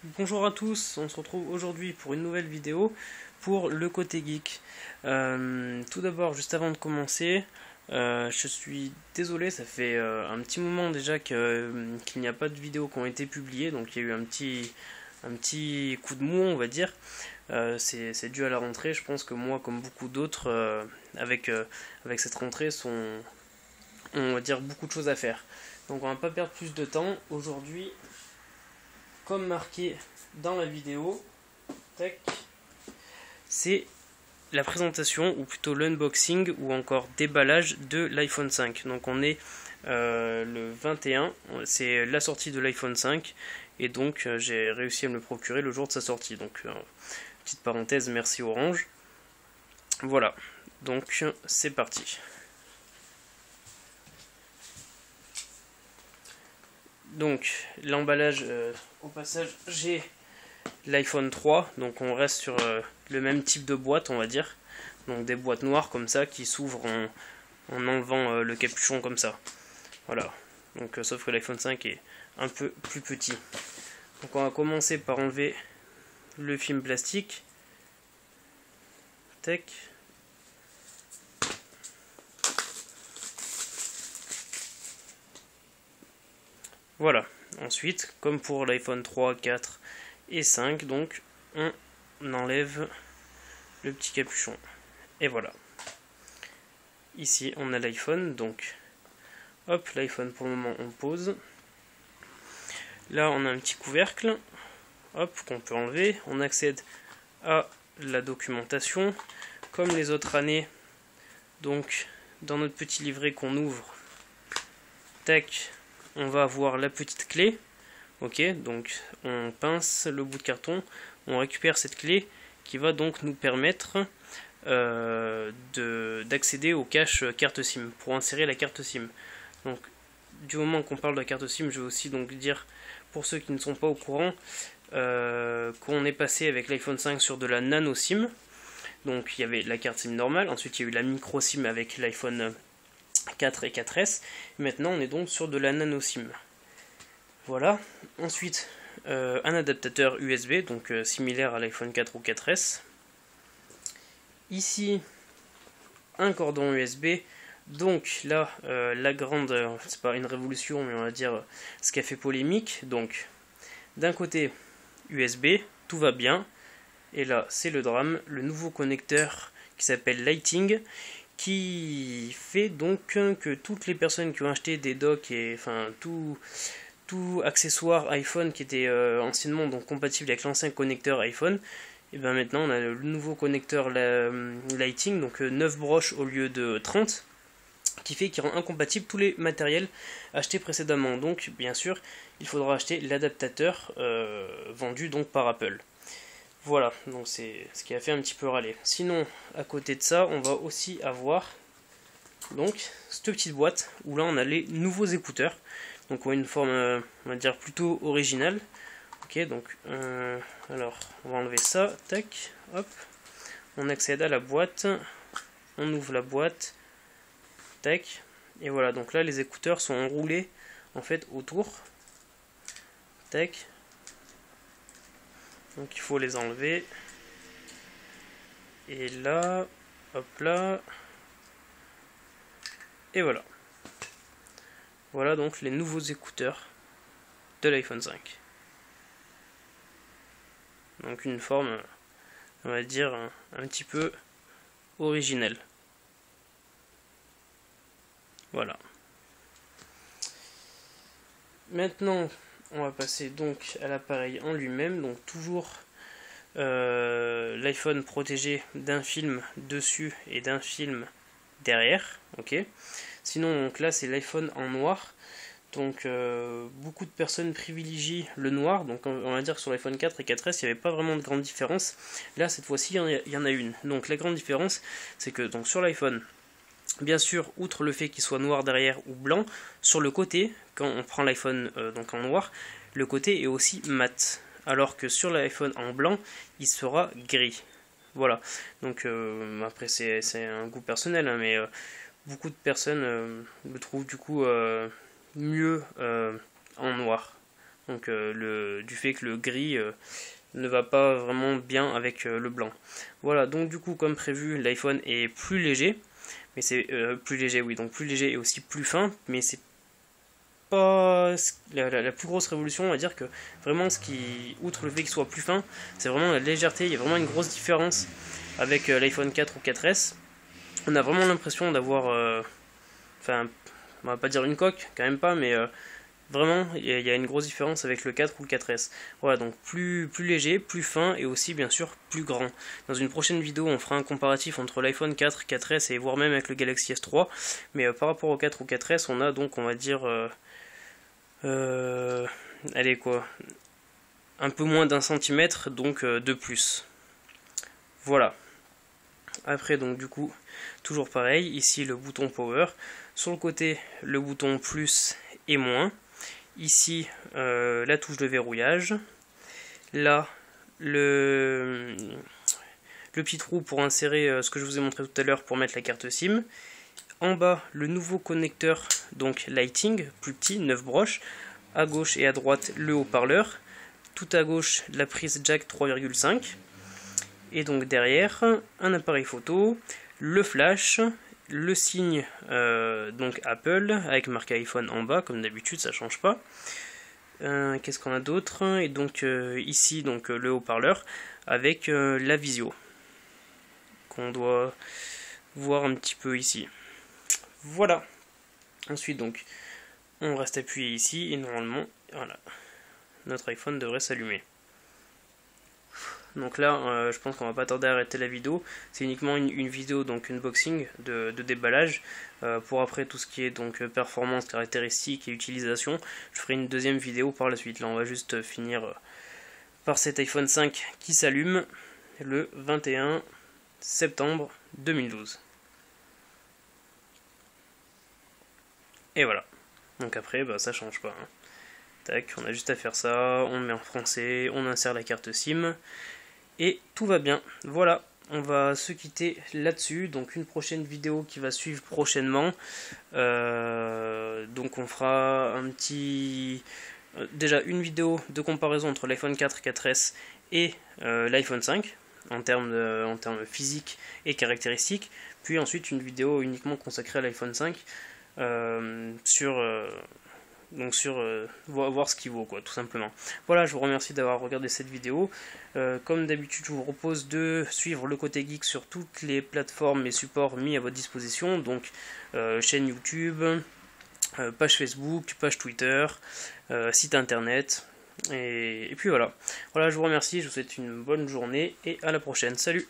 Bonjour à tous, on se retrouve aujourd'hui pour une nouvelle vidéo pour le côté geek. Tout d'abord, juste avant de commencer, je suis désolé, ça fait un petit moment déjà qu'il n'y a pas de vidéos qui ont été publiées, donc il y a eu un petit coup de mou, on va dire. C'est dû à la rentrée, je pense que moi, comme beaucoup d'autres, avec cette rentrée, on va dire beaucoup de choses à faire. Donc on va pas perdre plus de temps. Aujourd'hui, comme marqué dans la vidéo, tac, c'est la présentation, ou plutôt l'unboxing, ou encore déballage de l'iPhone 5. Donc on est le 21, c'est la sortie de l'iPhone 5, et donc j'ai réussi à me le procurer le jour de sa sortie. Donc petite parenthèse, merci Orange. Voilà, donc c'est parti. Donc l'emballage, au passage, j'ai l'iPhone 3, donc on reste sur le même type de boîte, on va dire. Donc des boîtes noires comme ça qui s'ouvrent en enlevant le capuchon comme ça. Voilà. Donc sauf que l'iPhone 5 est un peu plus petit. Donc on va commencer par enlever le film plastique. Tac. Voilà. Ensuite, comme pour l'iPhone 3, 4 et 5, donc on enlève le petit capuchon. Et voilà. Ici, on a l'iPhone, donc hop, l'iPhone pour le moment on pose. Là, on a un petit couvercle, hop, qu'on peut enlever. On accède à la documentation, comme les autres années. Donc, dans notre petit livret qu'on ouvre, tac, on va avoir la petite clé. Ok, donc on pince le bout de carton, on récupère cette clé qui va donc nous permettre d'accéder au cache carte SIM pour insérer la carte SIM. Donc du moment qu'on parle de la carte SIM, je vais aussi donc dire pour ceux qui ne sont pas au courant qu'on est passé avec l'iPhone 5 sur de la nano SIM. Donc il y avait la carte SIM normale, ensuite il y a eu la micro SIM avec l'iPhone 4 et 4S. Et maintenant on est donc sur de la nano SIM. Voilà. Ensuite un adaptateur USB, donc similaire à l'iPhone 4 ou 4S. Ici un cordon USB. Donc là, la grande, c'est pas une révolution, mais on va dire ce qui a fait polémique. Donc, d'un côté, USB, tout va bien. Et là, c'est le drame, le nouveau connecteur qui s'appelle Lighting, qui fait donc que toutes les personnes qui ont acheté des docks et enfin tout accessoire iPhone qui était anciennement donc compatible avec l'ancien connecteur iPhone, et bien maintenant on a le nouveau connecteur Lighting, donc 9 broches au lieu de 30. Qui fait qu'il rend incompatible tous les matériels achetés précédemment. Donc bien sûr, il faudra acheter l'adaptateur vendu donc par Apple. Voilà, donc c'est ce qui a fait un petit peu râler. Sinon, à côté de ça, on va aussi avoir donc cette petite boîte où là on a les nouveaux écouteurs. Donc on a une forme, on va dire plutôt originale. Ok, donc alors on va enlever ça, tac, hop. On accède à la boîte, on ouvre la boîte. Tac, et voilà, donc là les écouteurs sont enroulés en fait autour. Tac, donc il faut les enlever. Et là, hop là, et voilà. Voilà donc les nouveaux écouteurs de l'iPhone 5. Donc une forme, on va dire, un petit peu originelle. Voilà. Maintenant, on va passer donc à l'appareil en lui-même. Donc toujours l'iPhone protégé d'un film dessus et d'un film derrière. Ok. Sinon, donc là, c'est l'iPhone en noir. Donc beaucoup de personnes privilégient le noir. Donc on va dire que sur l'iPhone 4 et 4S, il n'y avait pas vraiment de grande différence. Là, cette fois-ci, il y en a une. Donc la grande différence, c'est que donc sur l'iPhone, bien sûr, outre le fait qu'il soit noir derrière ou blanc, sur le côté, quand on prend l'iPhone donc en noir, le côté est aussi mat. Alors que sur l'iPhone en blanc, il sera gris. Voilà. Donc après c'est un goût personnel, hein, mais beaucoup de personnes le trouvent du coup mieux en noir. donc du fait que le gris ne va pas vraiment bien avec le blanc. Voilà, donc du coup comme prévu l'iPhone est plus léger, mais c'est plus léger, oui, donc plus léger et aussi plus fin, mais c'est pas la plus grosse révolution. On va dire que vraiment ce qui, outre le fait qu'il soit plus fin, c'est vraiment la légèreté. Il y a vraiment une grosse différence avec l'iPhone 4 ou 4S. On a vraiment l'impression d'avoir, enfin, on va pas dire une coque, quand même pas, mais vraiment, il y a une grosse différence avec le 4 ou le 4S. Voilà, donc plus léger, plus fin et aussi bien sûr plus grand. Dans une prochaine vidéo, on fera un comparatif entre l'iPhone 4, 4S et voire même avec le Galaxy S3. Mais par rapport au 4 ou 4S, on a donc, on va dire, allez quoi, un peu moins d'1 centimètre, donc de plus. Voilà. Après, donc du coup, toujours pareil, ici le bouton Power. Sur le côté, le bouton plus et moins. Ici, la touche de verrouillage. Là, le petit trou pour insérer ce que je vous ai montré tout à l'heure pour mettre la carte SIM. En bas, le nouveau connecteur, donc Lighting, plus petit, 9 broches. À gauche et à droite, le haut-parleur. Tout à gauche, la prise jack 3,5. Et donc derrière, un appareil photo, le flash, le signe donc Apple avec marqué iPhone en bas, comme d'habitude, ça change pas. Qu'est-ce qu'on a d'autre? Et donc ici, donc le haut-parleur avec la visio qu'on doit voir un petit peu ici. Voilà. Ensuite, donc, on reste appuyé ici et normalement, voilà, notre iPhone devrait s'allumer. Donc là, je pense qu'on va pas tarder à arrêter la vidéo. C'est uniquement une vidéo, donc unboxing de déballage. Pour après tout ce qui est donc performance, caractéristiques et utilisation, je ferai une deuxième vidéo par la suite. Là, on va juste finir par cet iPhone 5 qui s'allume le 21 septembre 2012. Et voilà. Donc après, bah, ça change pas. Hein. Tac, on a juste à faire ça, on le met en français, on insère la carte SIM. Et tout va bien. Voilà, on va se quitter là-dessus. Donc une prochaine vidéo qui va suivre prochainement. Donc on fera un petit... déjà une vidéo de comparaison entre l'iPhone 4, 4S et l'iPhone 5. En termes physiques et caractéristiques. Puis ensuite une vidéo uniquement consacrée à l'iPhone 5. Voir ce qu'il vaut, quoi, tout simplement. Voilà, je vous remercie d'avoir regardé cette vidéo. Comme d'habitude, je vous propose de suivre le côté geek sur toutes les plateformes et supports mis à votre disposition, donc chaîne YouTube, page Facebook, page Twitter, site internet, et puis voilà. Voilà, je vous remercie, je vous souhaite une bonne journée et à la prochaine. Salut!